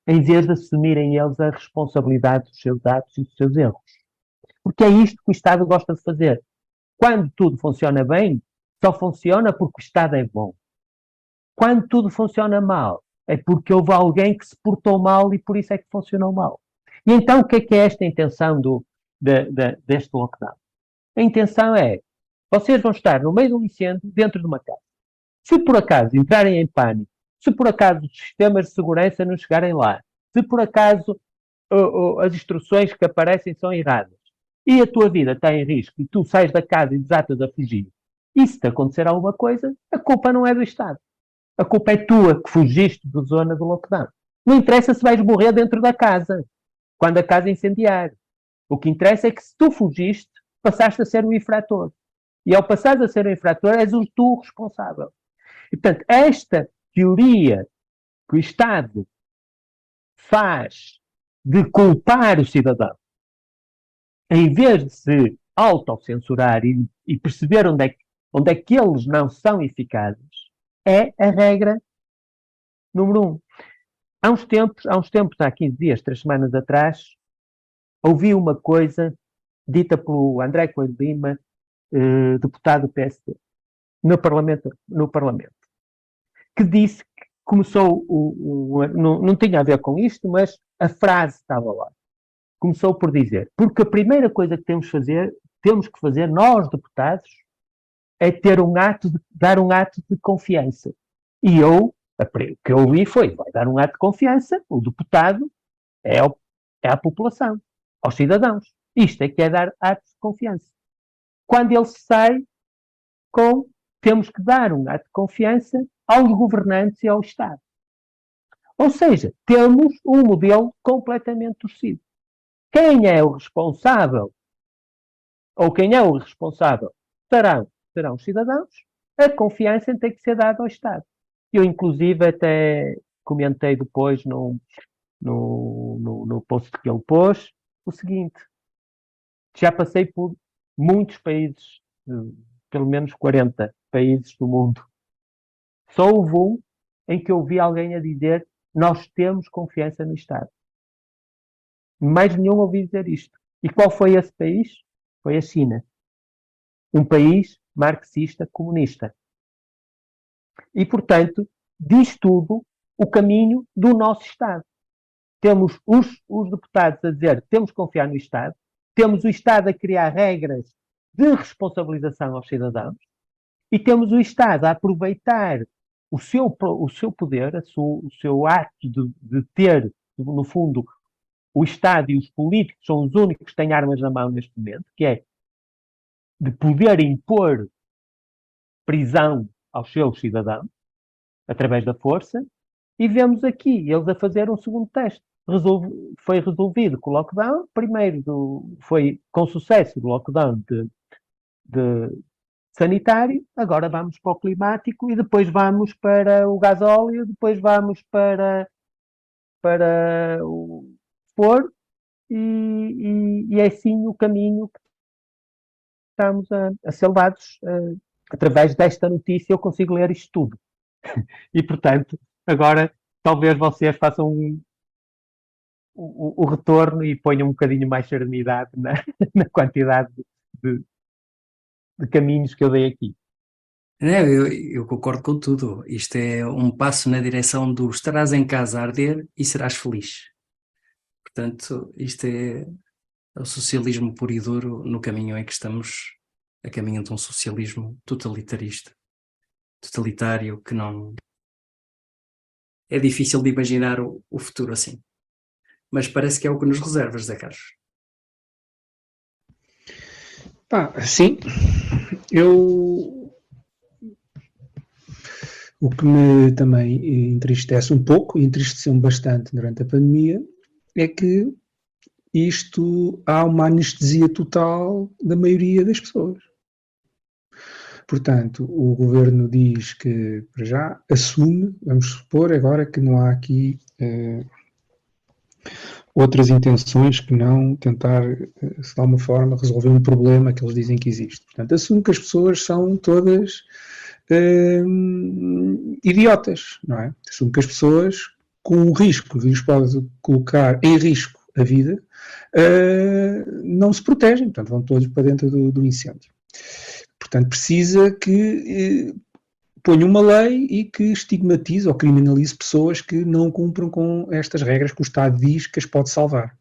S4: em vez de assumirem eles a responsabilidade dos seus atos e dos seus erros. Porque é isto que o Estado gosta de fazer. Quando tudo funciona bem, só funciona porque o Estado é bom. Quando tudo funciona mal, é porque houve alguém que se portou mal e por isso é que funcionou mal. E então o que é esta intenção deste lockdown? A intenção é, vocês vão estar no meio de um incêndio dentro de uma casa. Se por acaso entrarem em pânico, se por acaso os sistemas de segurança não chegarem lá, se por acaso as instruções que aparecem são erradas e a tua vida está em risco e tu sais da casa e desatas a fugir, e se te acontecer alguma coisa, a culpa não é do Estado. A culpa é tua que fugiste da zona do lockdown. Não interessa se vais morrer dentro da casa, quando a casa incendiar. O que interessa é que se tu fugiste, passaste a ser um infrator. E ao passares a ser um infrator, és o tu responsável. E, portanto, esta teoria que o Estado faz de culpar o cidadão, em vez de se autocensurar e perceber onde é que eles não são eficazes, é a regra número 1. Há uns tempos, há 15 dias, 3 semanas atrás, ouvi uma coisa dita pelo André Coelho Lima, deputado do PSD, no Parlamento, que disse que começou, não tinha a ver com isto, mas a frase estava lá. Começou por dizer, porque a primeira coisa que temos que fazer, nós deputados, é dar um ato de confiança. E o que eu ouvi foi, vai dar um ato de confiança, o deputado é a população, aos cidadãos. Isto é que é dar atos de confiança. Quando ele sai temos que dar um ato de confiança aos governantes e ao Estado. Ou seja, temos um modelo completamente torcido. Quem é o responsável, ou quem é o responsável, serão os cidadãos, a confiança tem que ser dada ao Estado. Eu, inclusive, até comentei depois no post que ele pôs o seguinte: já passei por muitos países, pelo menos 40 países do mundo. Só houve um em que eu vi alguém a dizer nós temos confiança no Estado. Mais nenhum ouvi dizer isto. E qual foi esse país? Foi a China. Um país marxista comunista. E, portanto, diz tudo o caminho do nosso Estado. Temos os deputados a dizer temos que confiar no Estado, temos o Estado a criar regras de responsabilização aos cidadãos e temos o Estado a aproveitar o seu poder, o seu ato de ter, no fundo, o Estado e os políticos são os únicos que têm armas na mão neste momento, que é de poder impor prisão aos seus cidadãos, através da força, e vemos aqui eles a fazer um segundo teste. Foi resolvido com o lockdown, primeiro foi com sucesso o lockdown de sanitário, agora vamos para o climático e depois vamos para o gasóleo, depois vamos para o foro e é assim o caminho que estamos a ser levados. Através desta notícia eu consigo ler isto tudo. E, portanto, agora talvez vocês façam o retorno e ponham um bocadinho mais serenidade na quantidade de caminhos que eu dei aqui.
S1: Eu concordo com tudo. Isto é um passo na direção do estarás em casa a arder e serás feliz. Portanto, isto é o socialismo puro e duro no caminho em que estamos, a caminho de um socialismo totalitário, que não... É difícil de imaginar o futuro assim. Mas parece que é o que nos reserva, José Carlos.
S2: Sim. O que me também entristece um pouco, e entristeceu-me bastante durante a pandemia, é que há uma anestesia total da maioria das pessoas. Portanto, o governo diz que, para já, assume, vamos supor agora que não há aqui outras intenções que não tentar, de alguma forma, resolver um problema que eles dizem que existe. Portanto, assume que as pessoas são todas idiotas, não é? Assume que as pessoas, com o risco de lhes pode colocar em risco a vida, não se protegem, portanto vão todos para dentro do incêndio. Portanto, precisa que ponha uma lei e que estigmatize ou criminalize pessoas que não cumpram com estas regras que o Estado diz que as pode salvar.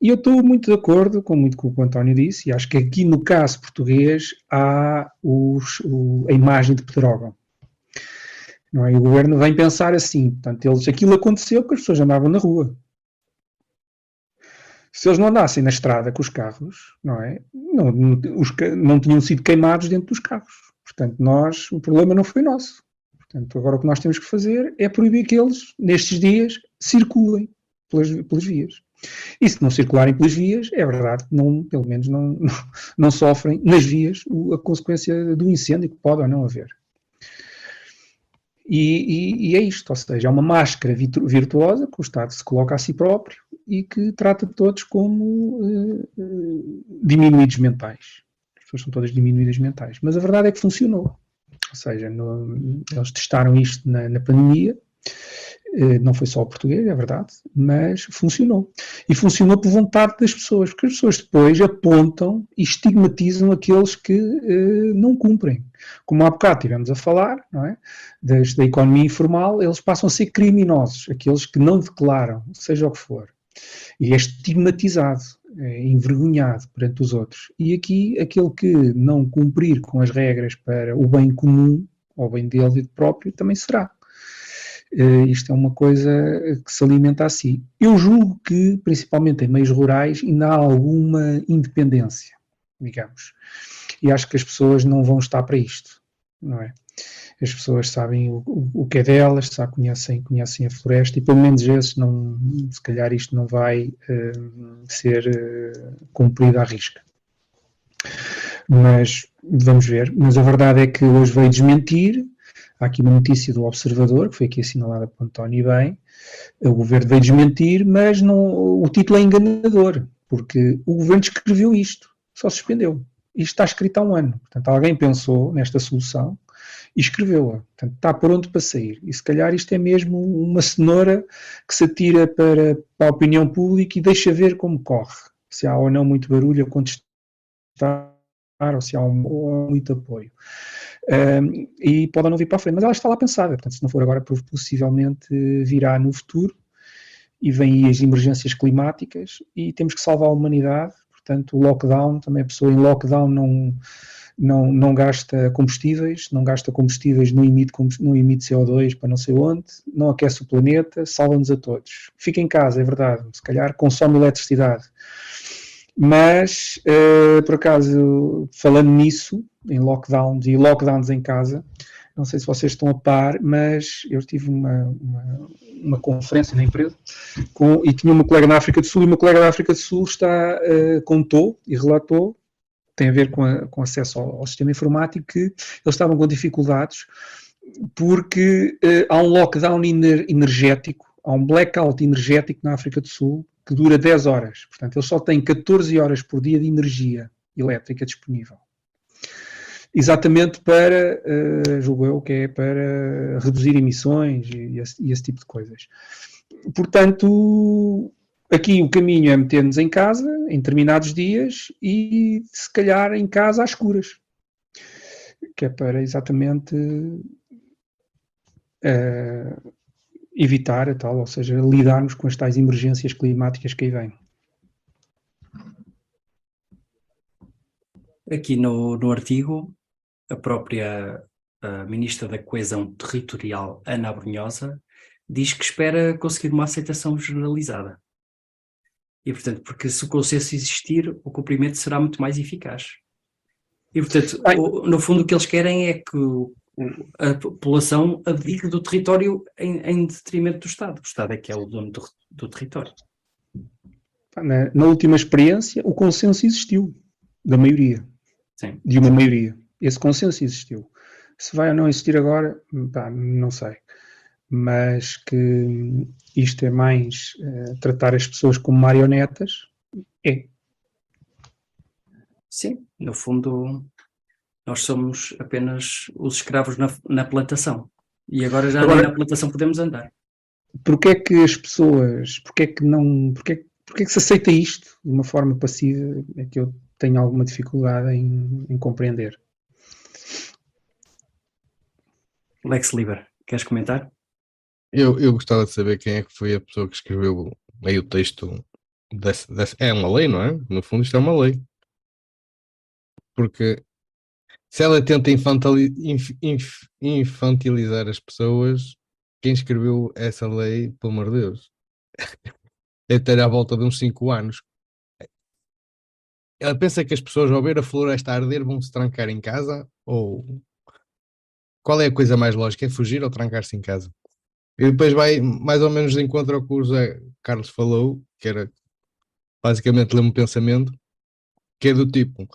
S2: E eu estou muito de acordo com muito com o que o António disse, e acho que aqui no caso português há a imagem de Pedrógão. Não é? E o governo vem pensar assim, portanto, aquilo aconteceu porque as pessoas andavam na rua. Se eles não andassem na estrada com os carros, não é? Não tinham sido queimados dentro dos carros. Portanto, o problema não foi nosso. Portanto, agora o que nós temos que fazer é proibir que eles, nestes dias, circulem pelas vias. E se não circularem pelas vias, é verdade que pelo menos não sofrem nas vias a consequência do incêndio que pode ou não haver. E é isto, ou seja, é uma máscara virtuosa que o Estado se coloca a si próprio e que trata todos como diminuídos mentais. As pessoas são todas diminuídas mentais. Mas a verdade é que funcionou. Ou seja, eles testaram isto na pandemia Não foi só o português, é verdade, mas funcionou. E funcionou por vontade das pessoas, porque as pessoas depois apontam e estigmatizam aqueles que não cumprem. Como há bocado estivemos a falar, não é? Da economia informal, eles passam a ser criminosos, aqueles que não declaram, seja o que for. E é estigmatizado, é envergonhado perante os outros. E aqui, aquele que não cumprir com as regras para o bem comum, ou bem dele e próprio, também será. Isto é uma coisa que se alimenta a si. Eu julgo que, principalmente em meios rurais, ainda há alguma independência, digamos. E acho que as pessoas não vão estar para isto, não é? As pessoas sabem o que é delas, conhecem a floresta e pelo menos esses não, se calhar isto não vai ser cumprido à risca. Mas vamos ver. Mas a verdade é que hoje veio desmentir. Há aqui uma notícia do Observador, que foi aqui assinalada por António bem. O governo veio desmentir, mas não, o título é enganador, porque o governo escreveu isto, só suspendeu. Isto está escrito há um ano. Portanto, alguém pensou nesta solução e escreveu-a. Portanto, está pronto para sair. E se calhar isto é mesmo uma cenoura que se atira para a opinião pública e deixa ver como corre. Se há ou não muito barulho a contestar, ou se há muito apoio. E pode não vir para a frente, mas ela está lá pensada. Portanto, se não for agora, possivelmente virá no futuro. E vêm aí as emergências climáticas e temos que salvar a humanidade. Portanto, o lockdown, também a pessoa em lockdown não gasta combustíveis, não emite CO2 para não sei onde, não aquece o planeta, salva-nos a todos. Fica em casa, é verdade, se calhar consome eletricidade. Mas, por acaso, falando nisso, em lockdowns e lockdowns em casa, não sei se vocês estão a par, mas eu tive uma conferência na empresa e tinha uma colega na África do Sul, e uma colega da África do Sul contou e relatou, tem a ver com acesso ao sistema informático, que eles estavam com dificuldades porque há um lockdown energético, há um blackout energético na África do Sul que dura 10 horas. Portanto, eles só têm 14 horas por dia de energia elétrica disponível. Exatamente para, julgo eu, que é para reduzir emissões e esse tipo de coisas. Portanto, aqui o caminho é meter-nos em casa, em determinados dias, e se calhar em casa às escuras. Que é para exatamente evitar a tal, ou seja, lidarmos com as tais emergências climáticas que aí vêm.
S1: Aqui no artigo, a própria Ministra da Coesão Territorial, Ana Abrunhosa, diz que espera conseguir uma aceitação generalizada. E, portanto, porque se o consenso existir, o cumprimento será muito mais eficaz. E, portanto, no fundo, o que eles querem é que a população abdique do território em detrimento do Estado. O Estado é que é o dono do território.
S2: Na última experiência, o consenso existiu, da maioria.
S1: Sim.
S2: De uma maioria. Esse consenso existiu. Se vai ou não existir agora, não sei. Mas que isto é mais tratar as pessoas como marionetas, é.
S1: Sim, no fundo, nós somos apenas os escravos na plantação. E agora já nem na plantação podemos andar.
S2: Porquê é que as pessoas, porquê é que se aceita isto de uma forma passiva? É que eu tenho alguma dificuldade em compreender.
S1: Lex Liber, queres comentar?
S3: Eu gostava de saber quem é que foi a pessoa que escreveu aí o texto é uma lei, não é? No fundo isto é uma lei. Porque se ela tenta infantilizar as pessoas, quem escreveu essa lei, pelo amor de Deus, é ter à volta de uns 5 anos. Ela pensa que as pessoas ao ver a floresta arder vão se trancar em casa? Ou qual é a coisa mais lógica? É fugir ou trancar-se em casa? E depois vai mais ou menos de encontro ao que o José Carlos falou, que era basicamente ler um pensamento, que é do tipo: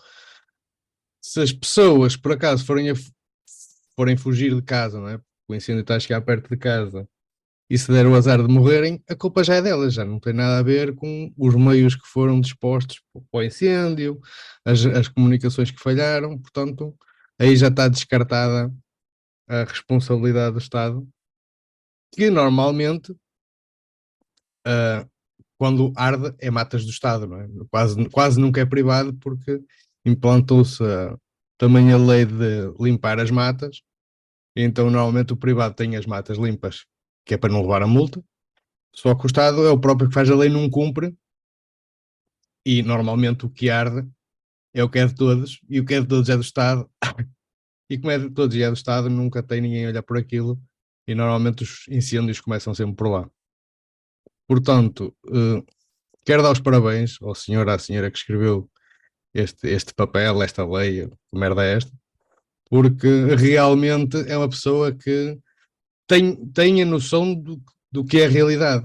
S3: se as pessoas por acaso forem fugir de casa, não é? O incêndio está a chegar perto de casa e se der o azar de morrerem, a culpa já é delas, já não tem nada a ver com os meios que foram dispostos para o incêndio, as comunicações que falharam, portanto, aí já está descartada a responsabilidade do Estado que normalmente, quando arde, é matas do Estado, não é? Quase nunca é privado, porque implantou-se também a lei de limpar as matas, então normalmente o privado tem as matas limpas, que é para não levar a multa, só que o Estado é o próprio que faz a lei, não cumpre, e normalmente o que arde é o que é de todos, e o que é de todos é do Estado, e como é de todos e é do Estado, nunca tem ninguém a olhar por aquilo, e normalmente os incêndios começam sempre por lá. Portanto, quero dar os parabéns ao senhor, à senhora que escreveu este papel, esta lei, que merda é esta, porque realmente é uma pessoa que tem a noção do que é a realidade.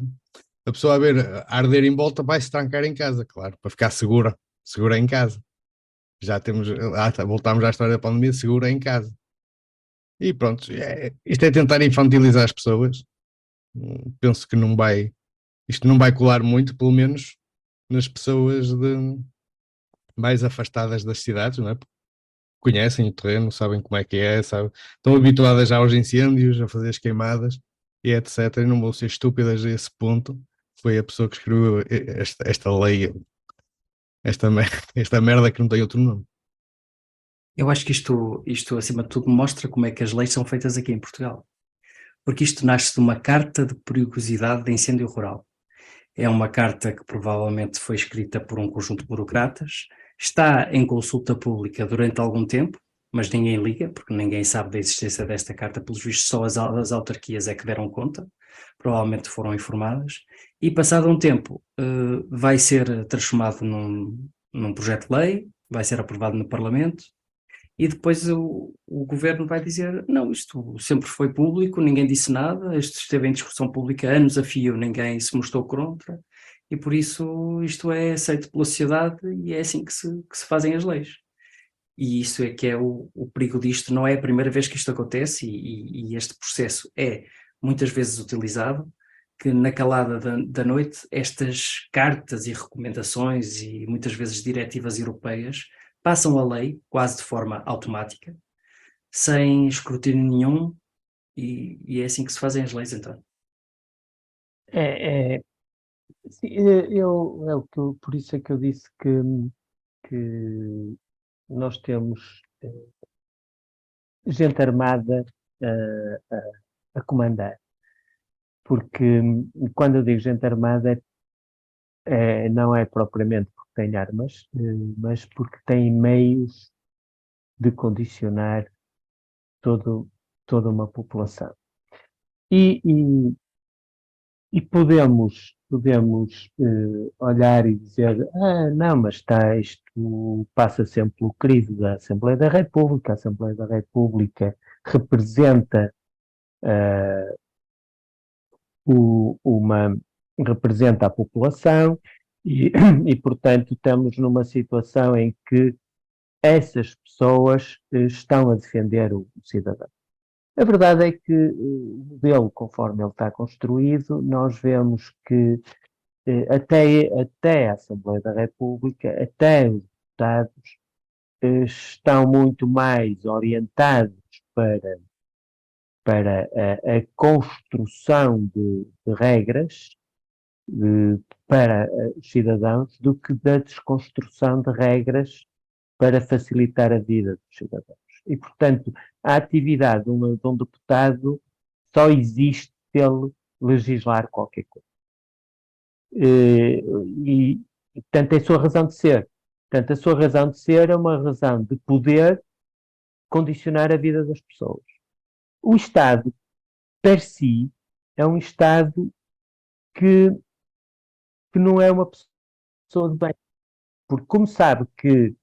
S3: A pessoa a ver arder em volta vai se trancar em casa, claro, para ficar segura em casa. Já temos, voltámos à história da pandemia, segura em casa. E pronto, isto é tentar infantilizar as pessoas. Penso que isto não vai colar muito, pelo menos nas pessoas mais afastadas das cidades, não é? Conhecem o terreno, sabem como é que é, estão habituadas já aos incêndios, a fazer as queimadas e etc. E não vão ser estúpidas a esse ponto. Foi a pessoa que escreveu esta lei, esta merda que não tem outro nome.
S1: Eu acho que isto, acima de tudo, mostra como é que as leis são feitas aqui em Portugal. Porque isto nasce de uma carta de perigosidade de incêndio rural. É uma carta que provavelmente foi escrita por um conjunto de burocratas, está em consulta pública durante algum tempo, mas ninguém liga, porque ninguém sabe da existência desta carta, pelos vistos só as autarquias é que deram conta, provavelmente foram informadas, e passado um tempo vai ser transformado num projeto de lei, vai ser aprovado no Parlamento, e depois o governo vai dizer, não, isto sempre foi público, ninguém disse nada, isto esteve em discussão pública anos a fio, ninguém se mostrou contra, e por isso isto é aceito pela sociedade e é assim que se fazem as leis. E isso é que é o perigo disto, não é a primeira vez que isto acontece e este processo é muitas vezes utilizado, que na calada da noite estas cartas e recomendações e muitas vezes diretivas europeias passam a lei quase de forma automática, sem escrutínio nenhum, e é assim que se fazem as leis, então.
S4: É, é, sim, por isso é que eu disse que nós temos gente armada a comandar, porque quando eu digo gente armada, não é propriamente porque tem armas, mas porque tem meios de condicionar todo, toda uma população. E podemos olhar e dizer, não, mas isto passa sempre pelo crivo da Assembleia da República, a Assembleia da República representa representa a população e, portanto, estamos numa situação em que essas pessoas estão a defender o cidadão. A verdade é que o modelo, conforme ele está construído, nós vemos que até a Assembleia da República, até os deputados, estão muito mais orientados para a construção de regras para os cidadãos do que da desconstrução de regras para facilitar a vida dos cidadãos. E, portanto, a atividade de um deputado só existe se ele legislar qualquer coisa. Portanto, é a sua razão de ser. Portanto, a sua razão de ser é uma razão de poder condicionar a vida das pessoas. O Estado, per si, é um Estado que não é uma pessoa de bem. Porque como sabe que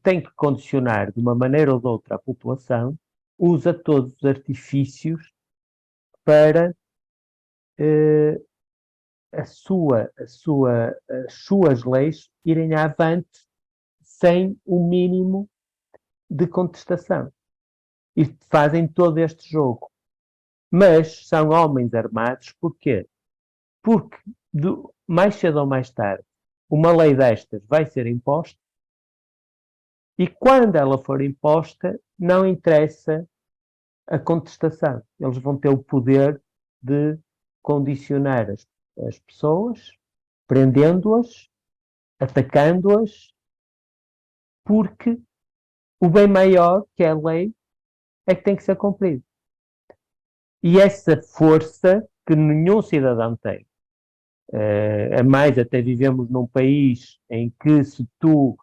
S4: tem que condicionar de uma maneira ou de outra a população, usa todos os artifícios para as suas leis irem avante sem o mínimo de contestação. E fazem todo este jogo. Mas são homens armados, porquê? Porque mais cedo ou mais tarde uma lei destas vai ser imposta e quando ela for imposta não interessa a contestação. Eles vão ter o poder de condicionar as pessoas, prendendo-as, atacando-as, porque o bem maior, que é a lei, é que tem que ser cumprido. E essa força que nenhum cidadão tem. A mais, até vivemos num país em que, se tu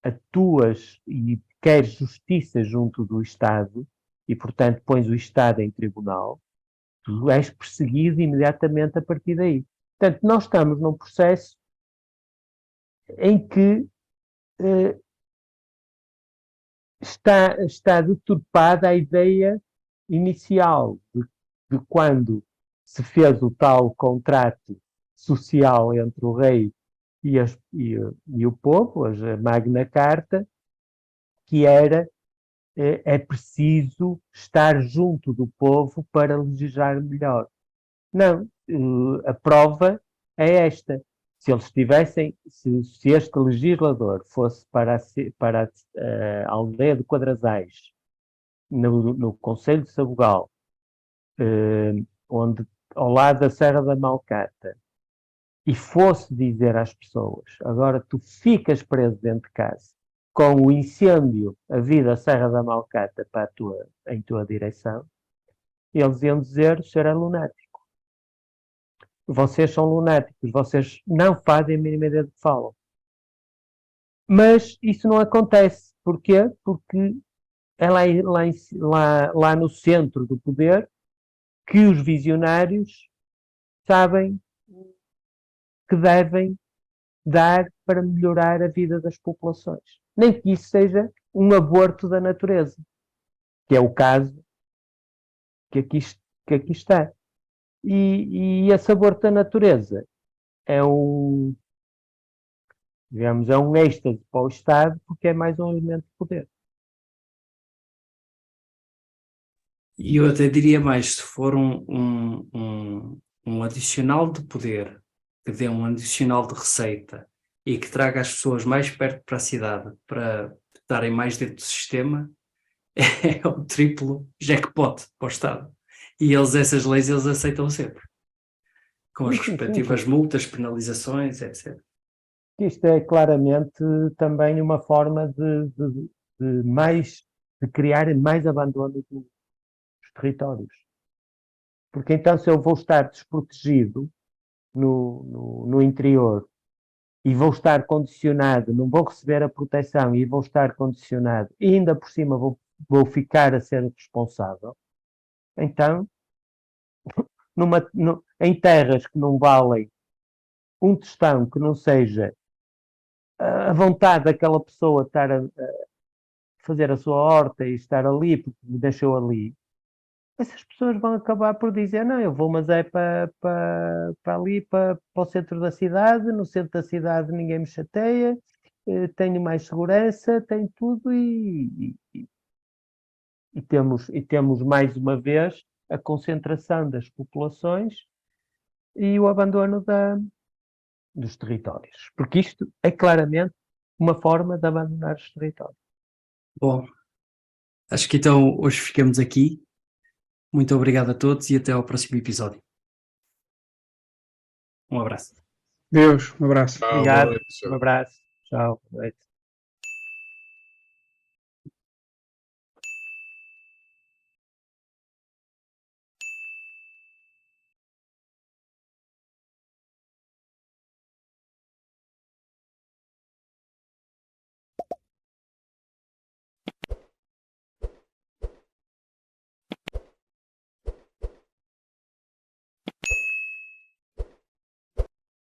S4: atuas e queres justiça junto do Estado, e portanto pões o Estado em tribunal, tu és perseguido imediatamente a partir daí. Portanto, nós estamos num processo em que está deturpada a ideia inicial de quando se fez o tal contrato social entre o rei e o povo, a Magna Carta, que era é preciso estar junto do povo para legislar melhor. Não, a prova é esta. Se eles tivessem, se este legislador fosse para a aldeia de Quadrasais, no Concelho de Sabugal, onde, ao lado da Serra da Malcata, e fosse dizer às pessoas: agora tu ficas preso dentro de casa, com o incêndio a vir da Serra da Malcata em tua direção, eles iam dizer: o senhor é lunático. Vocês são lunáticos, vocês não fazem a mínima ideia do que falam. Mas isso não acontece. Porquê? Porque é lá no centro do poder que os visionários sabem que devem dar para melhorar a vida das populações. Nem que isso seja um aborto da natureza, que é o caso que aqui está. E esse aborto da natureza é digamos, é um êxtase para o Estado, porque é mais um elemento de poder.
S1: E eu até diria mais, se for um adicional de poder, que dê um adicional de receita e que traga as pessoas mais perto para a cidade, para estarem mais dentro do sistema, é o triplo jackpot para o Estado. E essas leis eles aceitam sempre, com as respectivas multas, penalizações, etc.
S4: Isto é claramente também uma forma de criar mais abandono dos territórios. Porque então, se eu vou estar desprotegido no interior e vou estar condicionado, não vou receber a proteção e vou estar condicionado, e ainda por cima vou ficar a ser responsável, então, em terras que não valem um tostão, que não seja a vontade daquela pessoa estar a fazer a sua horta e estar ali porque me deixou ali, essas pessoas vão acabar por dizer: não, eu vou, mas é para ali, para o centro da cidade. No centro da cidade ninguém me chateia, tenho mais segurança, tenho tudo, e temos mais uma vez a concentração das populações e o abandono dos territórios. Porque isto é claramente uma forma de abandonar os territórios.
S1: Bom, acho que então hoje ficamos aqui. Muito obrigado a todos e até ao próximo episódio. Um abraço.
S2: Deus, um abraço.
S4: Obrigado, um abraço. Tchau. Boa noite.